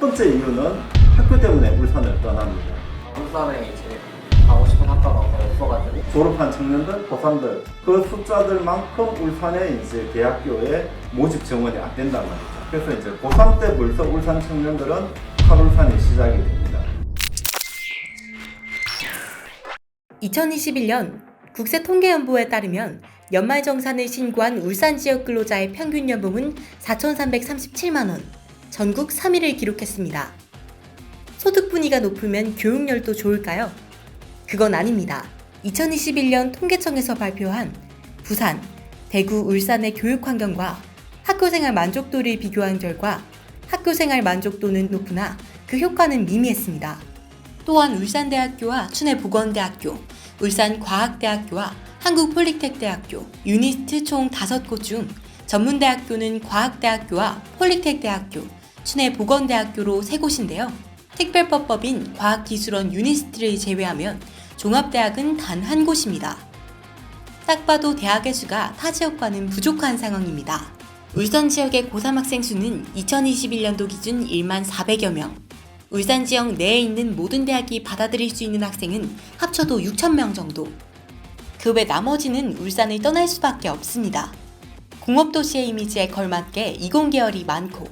번째 이유는 학교 때문에 울산을 떠납니다. 울산에 이제 가고 싶은 학과가 없어가지고 졸업한 청년들, 고3들 그 숫자들만큼 울산에 이제 대학교에 모집 지원이 안 된다는 거죠. 그래서 이제 고3 때 벌써 울산 청년들은 탈울산이 시작이 됩니다. 2021년 국세통계연보에 따르면 연말정산을 신고한 울산 지역 근로자의 평균 연봉은 4,337만 원, 전국 3위를 기록했습니다. 소득 분위기가 높으면 교육열도 좋을까요? 그건 아닙니다. 2021년 통계청에서 발표한 부산, 대구, 울산의 교육 환경과 학교생활 만족도를 비교한 결과 학교생활 만족도는 높으나 그 효과는 미미했습니다. 또한 울산대학교와 춘해보건대학교, 울산과학대학교와 한국폴리텍대학교, 유니스트 총 5곳 중 전문대학교는 과학대학교와 폴리텍대학교, 춘해보건대학교로 3곳인데요. 특별법법인 과학기술원 유니스트를 제외하면 종합대학은 단 한 곳입니다. 딱 봐도 대학의 수가 타 지역과는 부족한 상황입니다. 울산 지역의 고3 학생 수는 2021년도 기준 1만 400여 명, 울산 지역 내에 있는 모든 대학이 받아들일 수 있는 학생은 합쳐도 6,000명 정도. 그 외 나머지는 울산을 떠날 수밖에 없습니다. 공업도시의 이미지에 걸맞게 이공계열이 많고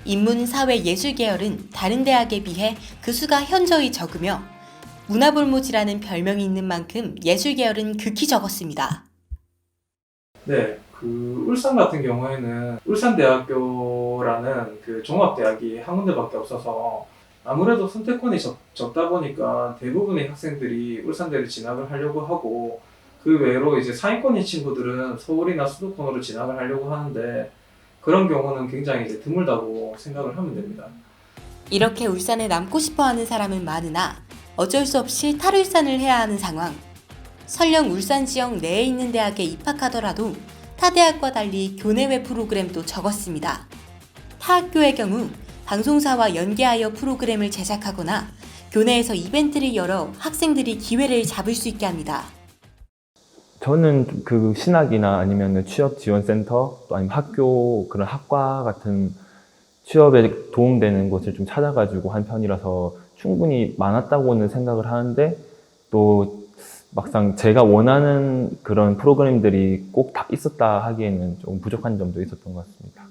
인문, 사회, 예술 계열은 다른 대학에 비해 그 수가 현저히 적으며 문화불모지라는 별명이 있는 만큼 예술 계열은 극히 적었습니다. 네, 그 울산 같은 경우에는 울산대학교라는 그 종합대학이 한 군데밖에 없어서 아무래도 선택권이 적다 보니까 대부분의 학생들이 울산대를 진학을 하려고 하고 그 외로 이제 상위권인 친구들은 서울이나 수도권으로 진학을 하려고 하는데 그런 경우는 굉장히 이제 드물다고 생각을 하면 됩니다. 이렇게 울산에 남고 싶어하는 사람은 많으나 어쩔 수 없이 탈울산을 해야 하는 상황. 설령 울산 지역 내에 있는 대학에 입학하더라도 타 대학과 달리 교내외 프로그램도 적었습니다. 타 학교의 경우 방송사와 연계하여 프로그램을 제작하거나 교내에서 이벤트를 열어 학생들이 기회를 잡을 수 있게 합니다. 저는 그 신학이나 아니면 취업지원센터 또 아니면 학교 그런 학과 같은 취업에 도움되는 곳을 좀 찾아가지고 한 편이라서 충분히 많았다고는 생각을 하는데 또 막상 제가 원하는 그런 프로그램들이 꼭 다 있었다 하기에는 좀 부족한 점도 있었던 것 같습니다.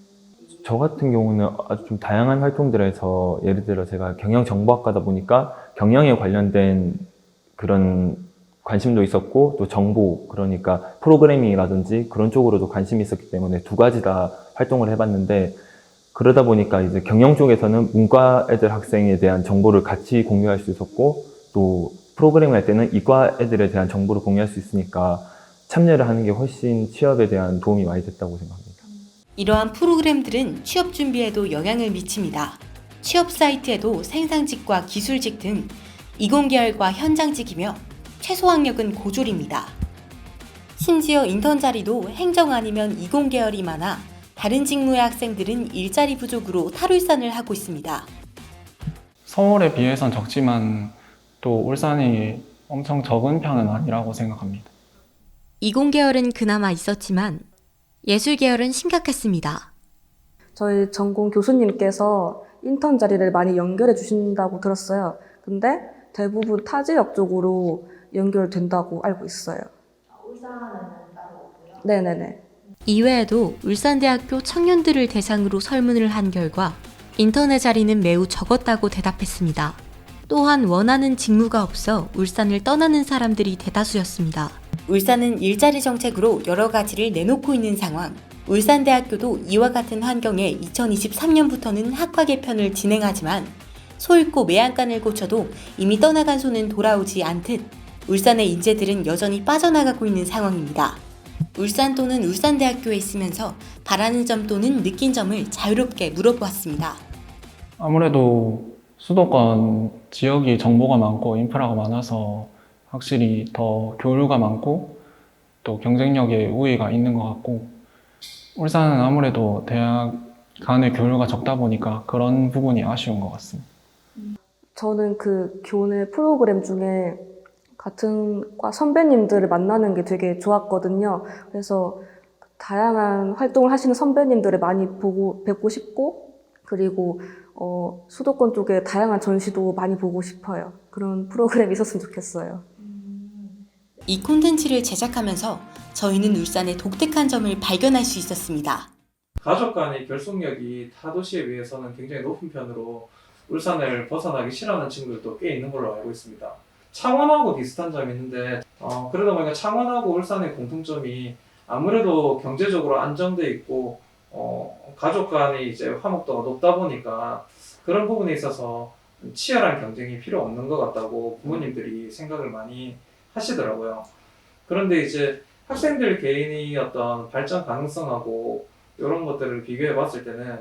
저 같은 경우는 아주 좀 다양한 활동들에서 예를 들어 제가 경영정보학과다 보니까 경영에 관련된 그런 관심도 있었고 또 정보 그러니까 프로그래밍이라든지 그런 쪽으로도 관심이 있었기 때문에 두 가지 다 활동을 해봤는데 그러다 보니까 이제 경영 쪽에서는 문과 애들 학생에 대한 정보를 같이 공유할 수 있었고 또 프로그래밍 할 때는 이과 애들에 대한 정보를 공유할 수 있으니까 참여를 하는 게 훨씬 취업에 대한 도움이 많이 됐다고 생각합니다. 이러한 프로그램들은 취업 준비에도 영향을 미칩니다. 취업 사이트에도 생산직과 기술직 등 이공계열과 현장직이며 최소 학력은 고졸입니다. 심지어 인턴 자리도 행정 아니면 이공계열이 많아 다른 직무의 학생들은 일자리 부족으로 탈울산을 하고 있습니다. 서울에 비해선 적지만 또 울산이 엄청 적은 편은 아니라고 생각합니다. 이공계열은 그나마 있었지만 예술계열은 심각했습니다. 저희 전공 교수님께서 인턴 자리를 많이 연결해 주신다고 들었어요. 근데 대부분 타 지역 쪽으로 연결된다고 알고 있어요. 울산은 따로 없고요? 네네네. 이외에도 울산대학교 청년들을 대상으로 설문을 한 결과 인턴의 자리는 매우 적었다고 대답했습니다. 또한 원하는 직무가 없어 울산을 떠나는 사람들이 대다수였습니다. 울산은 일자리 정책으로 여러 가지를 내놓고 있는 상황. 울산대학교도 이와 같은 환경에 2023년부터는 학과 개편을 진행하지만 소 잃고 매한간을 고쳐도 이미 떠나간 소는 돌아오지 않듯 울산의 인재들은 여전히 빠져나가고 있는 상황입니다. 울산 또는 울산대학교에 있으면서 바라는 점 또는 느낀 점을 자유롭게 물어보았습니다. 아무래도 수도권 지역이 정보가 많고 인프라가 많아서 확실히 더 교류가 많고 또 경쟁력에 우위가 있는 것 같고 울산은 아무래도 대학 간의 교류가 적다 보니까 그런 부분이 아쉬운 것 같습니다. 저는 그 교내 프로그램 중에 같은 과 선배님들을 만나는 게 되게 좋았거든요. 그래서 다양한 활동을 하시는 선배님들을 많이 뵙고 싶고 그리고 수도권 쪽에 다양한 전시도 많이 보고 싶어요. 그런 프로그램이 있었으면 좋겠어요. 이 콘텐츠를 제작하면서 저희는 울산의 독특한 점을 발견할 수 있었습니다. 가족 간의 결속력이 타 도시에 비해서는 굉장히 높은 편으로 울산을 벗어나기 싫어하는 친구들도 꽤 있는 걸로 알고 있습니다. 창원하고 비슷한 점이 있는데 그러다 보니까 창원하고 울산의 공통점이 아무래도 경제적으로 안정돼 있고 가족 간의 이제 화목도가 높다 보니까 그런 부분에 있어서 치열한 경쟁이 필요 없는 것 같다고 부모님들이 생각을 많이 하시더라고요. 그런데 이제 학생들 개인의 어떤 발전 가능성하고 이런 것들을 비교해 봤을 때는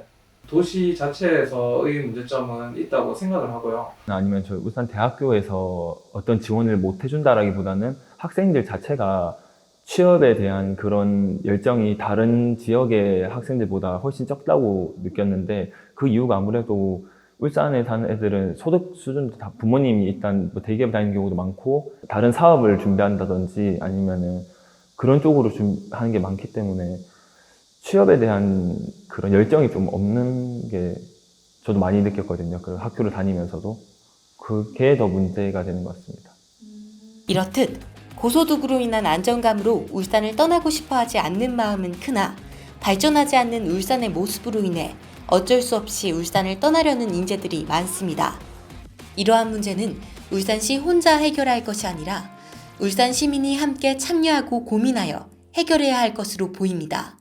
도시 자체에서의 문제점은 있다고 생각을 하고요. 아니면 저희 울산 대학교에서 어떤 지원을 못 해준다라기보다는 학생들 자체가 취업에 대한 그런 열정이 다른 지역의 학생들보다 훨씬 적다고 느꼈는데, 그 이유가 아무래도 울산에 사는 애들은 소득 수준도 다 부모님이 일단 뭐 대기업 다니는 경우도 많고 다른 사업을 준비한다든지 아니면은 그런 쪽으로 하는 게 많기 때문에 취업에 대한 그런 열정이 좀 없는 게 저도 많이 느꼈거든요. 그 학교를 다니면서도 그게 더 문제가 되는 것 같습니다. 이렇듯 고소득으로 인한 안정감으로 울산을 떠나고 싶어하지 않는 마음은 크나 발전하지 않는 울산의 모습으로 인해 어쩔 수 없이 울산을 떠나려는 인재들이 많습니다. 이러한 문제는 울산시 혼자 해결할 것이 아니라 울산 시민이 함께 참여하고 고민하여 해결해야 할 것으로 보입니다.